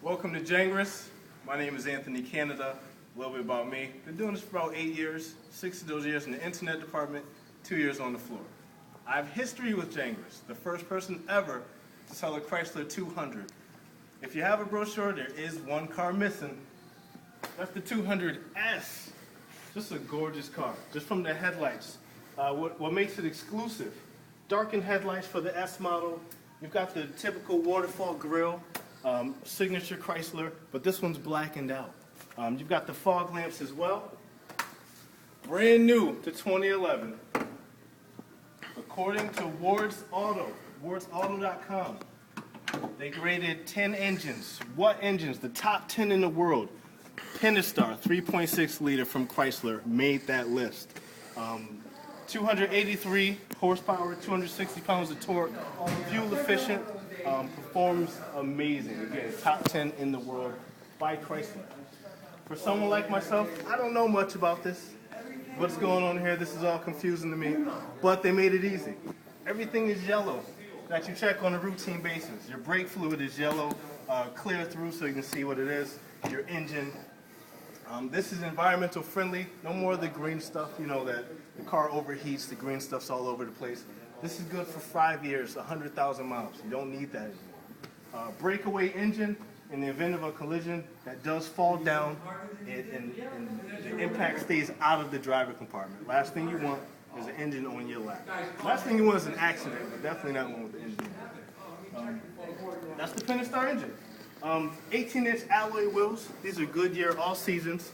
Welcome to Gengras. My name is Anthony Canada. A little bit about me. Been doing this for about 8 years, 6 of those years in the internet department, 2 years on the floor. I have history with Gengras, the first person ever to sell a Chrysler 200. If you have a brochure, there is one car missing. That's the 200S. Just a gorgeous car, just from the headlights. What makes it exclusive? Darkened headlights for the S model. You've got the typical waterfall grille, signature Chrysler, but this one's blackened out. You've got the fog lamps as well. Brand new to 2011. According to Ward's Auto, wardsauto.com, they graded 10 engines. What engines? The top 10 in the world. Pentastar, 3.6 liter from Chrysler, made that list. 283 horsepower, 260 pounds of torque, fuel efficient, performs amazing. Again, top 10 in the world by Chrysler. For someone like myself, I don't know much about this. What's going on here? This is all confusing to me, but they made it easy. Everything is yellow that you check on a routine basis. Your brake fluid is yellow, clear through so you can see what it is. Your engine. This is environmental friendly. No more of the green stuff, you know, that the car overheats, the green stuff's all over the place. This is good for 5 years, 100,000 miles. You don't need that anymore. Breakaway engine. In the event of a collision that does fall down, and the impact stays out of the driver compartment. Last thing you want is an engine on your lap. Last thing you want is an accident, but definitely not one with the engine. That's the Pentastar engine. 18-inch alloy wheels. These are Goodyear all seasons.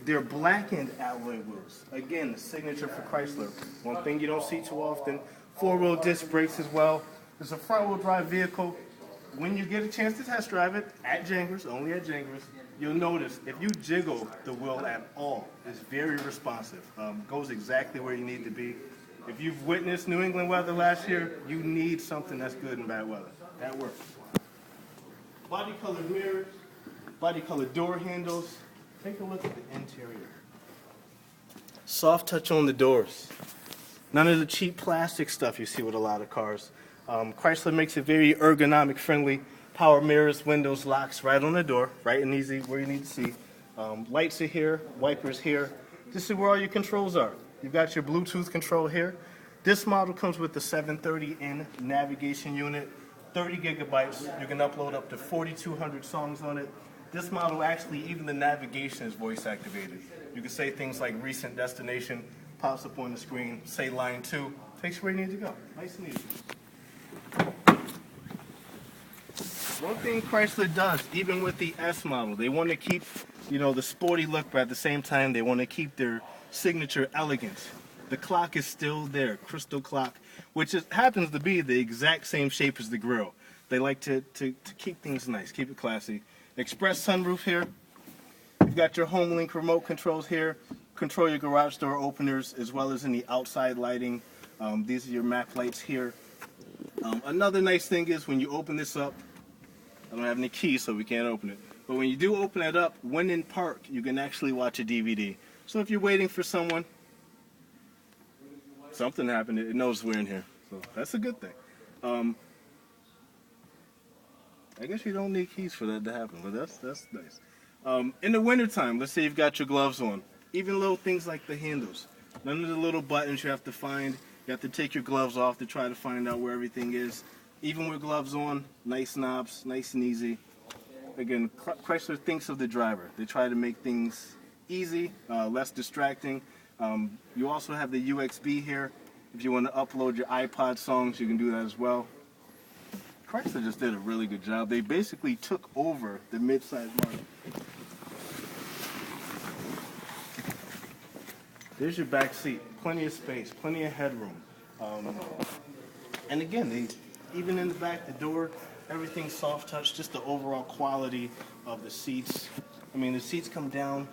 They're blackened alloy wheels. Again, the signature for Chrysler. One thing you don't see too often. 4-wheel disc brakes as well. It's a front-wheel drive vehicle. When you get a chance to test drive it at Gengras, only at Gengras, you'll notice if you jiggle the wheel at all, it's very responsive. Goes exactly where you need to be. If you've witnessed New England weather last year, you need something that's good in bad weather. That works. Body colored mirrors, body colored door handles. Take a look at the interior. Soft touch on the doors. None of the cheap plastic stuff you see with a lot of cars. Chrysler makes it very ergonomic friendly. Power mirrors, windows, locks right on the door, right and easy where you need to see. Lights are here, wipers here. This is where all your controls are. You've got your Bluetooth control here. This model comes with the 730N navigation unit, 30 gigabytes. You can upload up to 4,200 songs on it. This model actually, even the navigation is voice activated. You can say things like recent destination, pops up on the screen, say line 2, takes you where you need to go. Nice and easy. One thing Chrysler does, even with the S model, they want to keep, you know, the sporty look, but at the same time, they want to keep their signature elegance. The clock is still there, crystal clock, which happens to be the exact same shape as the grille. They like to keep things nice, keep it classy. Express sunroof here. You've got your HomeLink remote controls here. Control your garage door openers as well as any outside lighting. These are your map lights here. Another nice thing is when you open this up, I don't have any keys so we can't open it, but when you do open it up, when in park, you can actually watch a DVD. So if you're waiting for someone, something happened, it knows we're in here. So that's a good thing. I guess you don't need keys for that to happen, but that's nice. In the wintertime, let's say you've got your gloves on. Even little things like the handles. None of the little buttons you have to find. You have to take your gloves off to try to find out where everything is. Even with gloves on, nice knobs, nice and easy. Again, Chrysler thinks of the driver. They try to make things easy, less distracting. You also have the USB here. If you want to upload your iPod songs, you can do that as well. Chrysler just did a really good job. They basically took over the mid-size model. There's your back seat. Plenty of space, plenty of headroom. And again, even in the back, the door, everything's soft touch, just the overall quality of the seats. I mean, the seats come down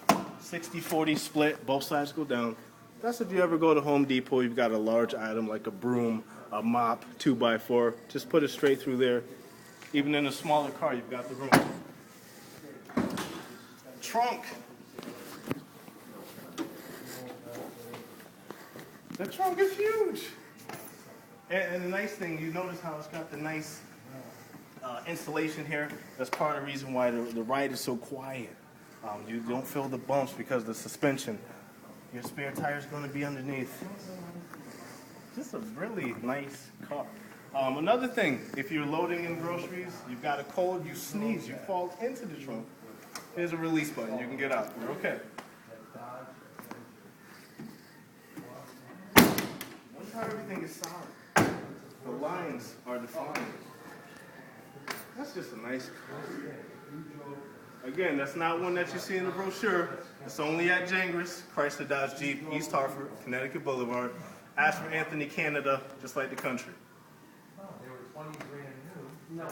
60-40 split, both sides go down. That's if you ever go to Home Depot, you've got a large item like a broom, a mop, 2x4. Just put it straight through there. Even in a smaller car, you've got the room. Trunk. The trunk is huge. And the nice thing, you notice how it's got the nice insulation here. That's part of the reason why the ride is so quiet. You don't feel the bumps because of the suspension. Your spare tire is going to be underneath. Just a really nice car. Another thing, if you're loading in groceries, you've got a cold, you sneeze, you fall into the trunk. Here's a release button. You can get out. You're okay. Notice how everything is solid. The lines are defined. That's just a nice car. Again, that's not one that you see in the brochure. It's only at Gengras, Chrysler Dodge Jeep, East Hartford, Connecticut Boulevard. Ask for Anthony Canada, just like the country. They were 20 grand new. No.